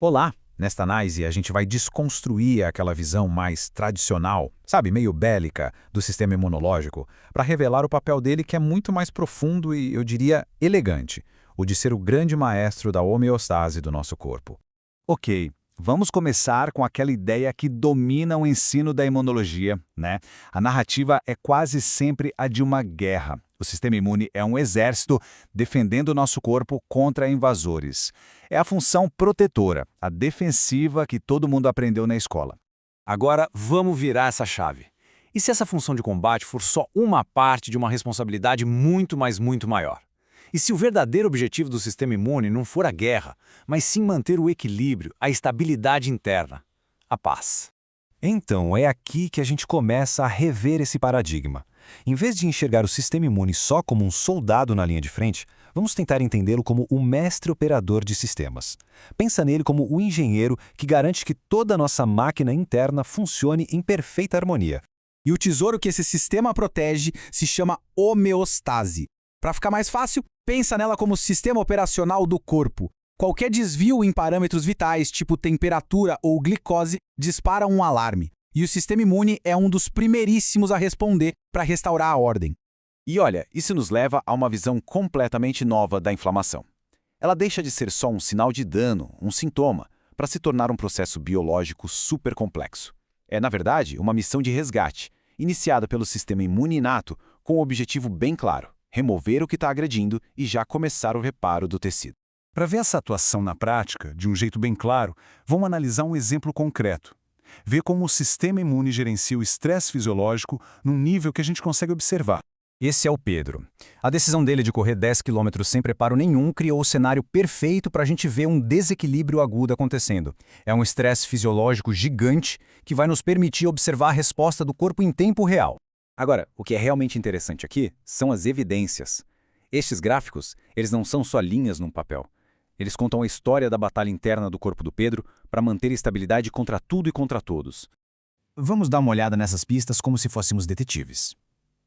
Olá! Nesta análise, a gente vai desconstruir aquela visão mais tradicional, sabe, meio bélica, do sistema imunológico, para revelar o papel dele que é muito mais profundo e, eu diria, elegante, o de ser o grande maestro da homeostase do nosso corpo. Ok, vamos começar com aquela ideia que domina o ensino da imunologia, né? A narrativa é quase sempre a de uma guerra. O sistema imune é um exército defendendo o nosso corpo contra invasores. É a função protetora, a defensiva que todo mundo aprendeu na escola. Agora, vamos virar essa chave. E se essa função de combate for só uma parte de uma responsabilidade muito maior? E se o verdadeiro objetivo do sistema imune não for a guerra, mas sim manter o equilíbrio, a estabilidade interna, a paz? Então, é aqui que a gente começa a rever esse paradigma. Em vez de enxergar o sistema imune só como um soldado na linha de frente, vamos tentar entendê-lo como o mestre operador de sistemas. Pensa nele como o engenheiro que garante que toda a nossa máquina interna funcione em perfeita harmonia. E o tesouro que esse sistema protege se chama homeostase. Para ficar mais fácil, pensa nela como o sistema operacional do corpo. Qualquer desvio em parâmetros vitais, tipo temperatura ou glicose, dispara um alarme. E o sistema imune é um dos primeiríssimos a responder para restaurar a ordem. E olha, isso nos leva a uma visão completamente nova da inflamação. Ela deixa de ser só um sinal de dano, um sintoma, para se tornar um processo biológico super complexo. É, na verdade, uma missão de resgate, iniciada pelo sistema imune inato, com um objetivo bem claro: remover o que está agredindo e já começar o reparo do tecido. Para ver essa atuação na prática, de um jeito bem claro, vamos analisar um exemplo concreto. Ver como o sistema imune gerencia o estresse fisiológico num nível que a gente consegue observar. Esse é o Pedro. A decisão dele de correr 10 quilômetros sem preparo nenhum criou o cenário perfeito para a gente ver um desequilíbrio agudo acontecendo. É um estresse fisiológico gigante que vai nos permitir observar a resposta do corpo em tempo real. Agora, o que é realmente interessante aqui são as evidências. Estes gráficos, eles não são só linhas num papel. Eles contam a história da batalha interna do corpo do Pedro para manter a estabilidade contra tudo e contra todos. Vamos dar uma olhada nessas pistas como se fôssemos detetives.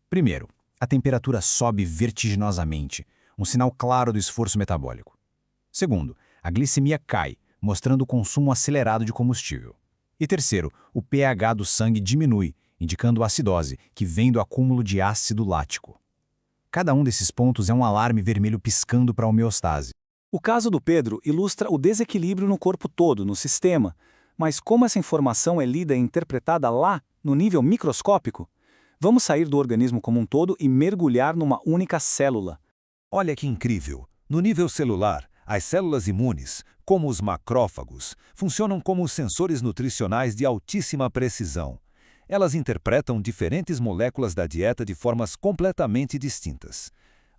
Primeiro, a temperatura sobe vertiginosamente, um sinal claro do esforço metabólico. Segundo, a glicemia cai, mostrando o consumo acelerado de combustível. E terceiro, o pH do sangue diminui, indicando a acidose, que vem do acúmulo de ácido lático. Cada um desses pontos é um alarme vermelho piscando para a homeostase. O caso do Pedro ilustra o desequilíbrio no corpo todo, no sistema. Mas como essa informação é lida e interpretada lá, no nível microscópico? Vamos sair do organismo como um todo e mergulhar numa única célula. Olha que incrível! No nível celular, as células imunes, como os macrófagos, funcionam como sensores nutricionais de altíssima precisão. Elas interpretam diferentes moléculas da dieta de formas completamente distintas.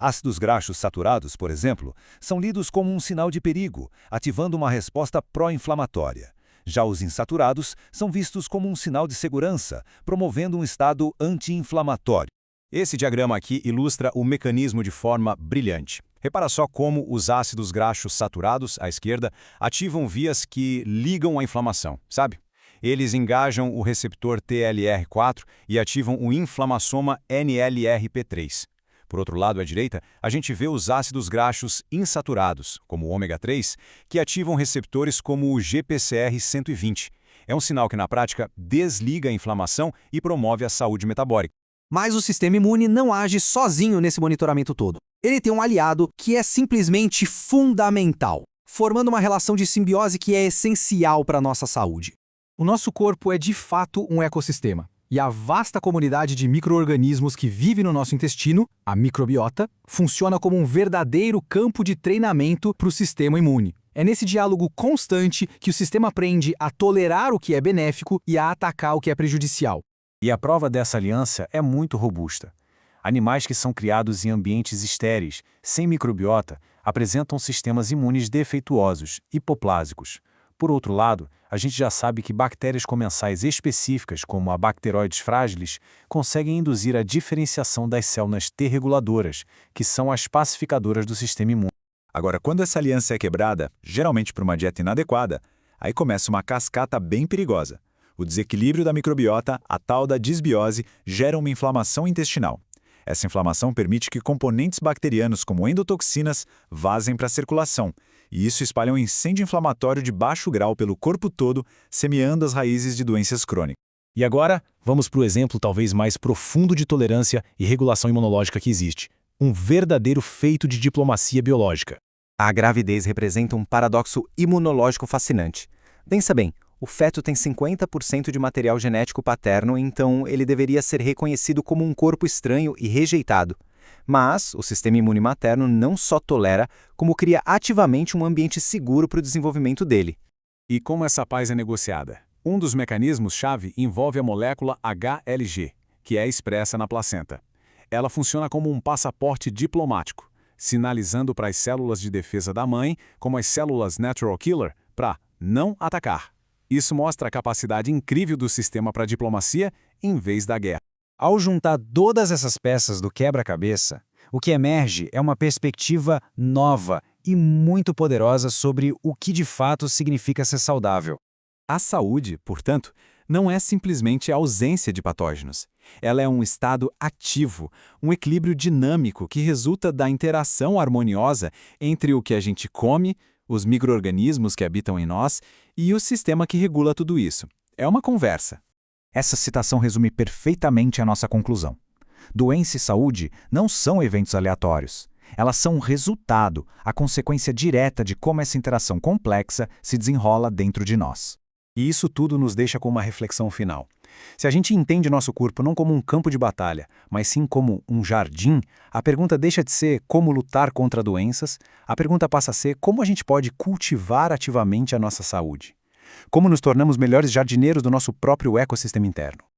Ácidos graxos saturados, por exemplo, são lidos como um sinal de perigo, ativando uma resposta pró-inflamatória. Já os insaturados são vistos como um sinal de segurança, promovendo um estado anti-inflamatório. Esse diagrama aqui ilustra o mecanismo de forma brilhante. Repara só como os ácidos graxos saturados, à esquerda, ativam vias que ligam a inflamação, sabe? Eles engajam o receptor TLR4 e ativam o inflamassoma NLRP3. Por outro lado, à direita, a gente vê os ácidos graxos insaturados, como o ômega 3, que ativam receptores como o GPCR120. É um sinal que, na prática, desliga a inflamação e promove a saúde metabólica. Mas o sistema imune não age sozinho nesse monitoramento todo. Ele tem um aliado que é simplesmente fundamental, formando uma relação de simbiose que é essencial para a nossa saúde. O nosso corpo é de fato um ecossistema. E a vasta comunidade de micro-organismos que vive no nosso intestino, a microbiota, funciona como um verdadeiro campo de treinamento para o sistema imune. É nesse diálogo constante que o sistema aprende a tolerar o que é benéfico e a atacar o que é prejudicial. E a prova dessa aliança é muito robusta. Animais que são criados em ambientes estéreis, sem microbiota, apresentam sistemas imunes defeituosos, hipoplásicos. Por outro lado, a gente já sabe que bactérias comensais específicas, como a Bacteroides fragilis, conseguem induzir a diferenciação das células T reguladoras, que são as pacificadoras do sistema imune. Agora, quando essa aliança é quebrada, geralmente por uma dieta inadequada, aí começa uma cascata bem perigosa. O desequilíbrio da microbiota, a tal da disbiose, gera uma inflamação intestinal. Essa inflamação permite que componentes bacterianos como endotoxinas vazem para a circulação, e isso espalha um incêndio inflamatório de baixo grau pelo corpo todo, semeando as raízes de doenças crônicas. E agora, vamos para o exemplo talvez mais profundo de tolerância e regulação imunológica que existe. Um verdadeiro feito de diplomacia biológica. A gravidez representa um paradoxo imunológico fascinante. Pensa bem, o feto tem 50% de material genético paterno, então ele deveria ser reconhecido como um corpo estranho e rejeitado. Mas o sistema imune materno não só tolera, como cria ativamente um ambiente seguro para o desenvolvimento dele. E como essa paz é negociada? Um dos mecanismos-chave envolve a molécula HLG, que é expressa na placenta. Ela funciona como um passaporte diplomático, sinalizando para as células de defesa da mãe, como as células natural killer, para não atacar. Isso mostra a capacidade incrível do sistema para a diplomacia em vez da guerra. Ao juntar todas essas peças do quebra-cabeça, o que emerge é uma perspectiva nova e muito poderosa sobre o que de fato significa ser saudável. A saúde, portanto, não é simplesmente a ausência de patógenos. Ela é um estado ativo, um equilíbrio dinâmico que resulta da interação harmoniosa entre o que a gente come, os micro-organismos que habitam em nós e o sistema que regula tudo isso. É uma conversa. Essa citação resume perfeitamente a nossa conclusão. Doença e saúde não são eventos aleatórios. Elas são um resultado, a consequência direta de como essa interação complexa se desenrola dentro de nós. E isso tudo nos deixa com uma reflexão final. Se a gente entende nosso corpo não como um campo de batalha, mas sim como um jardim, a pergunta deixa de ser como lutar contra doenças, a pergunta passa a ser como a gente pode cultivar ativamente a nossa saúde. Como nos tornamos melhores jardineiros do nosso próprio ecossistema interno.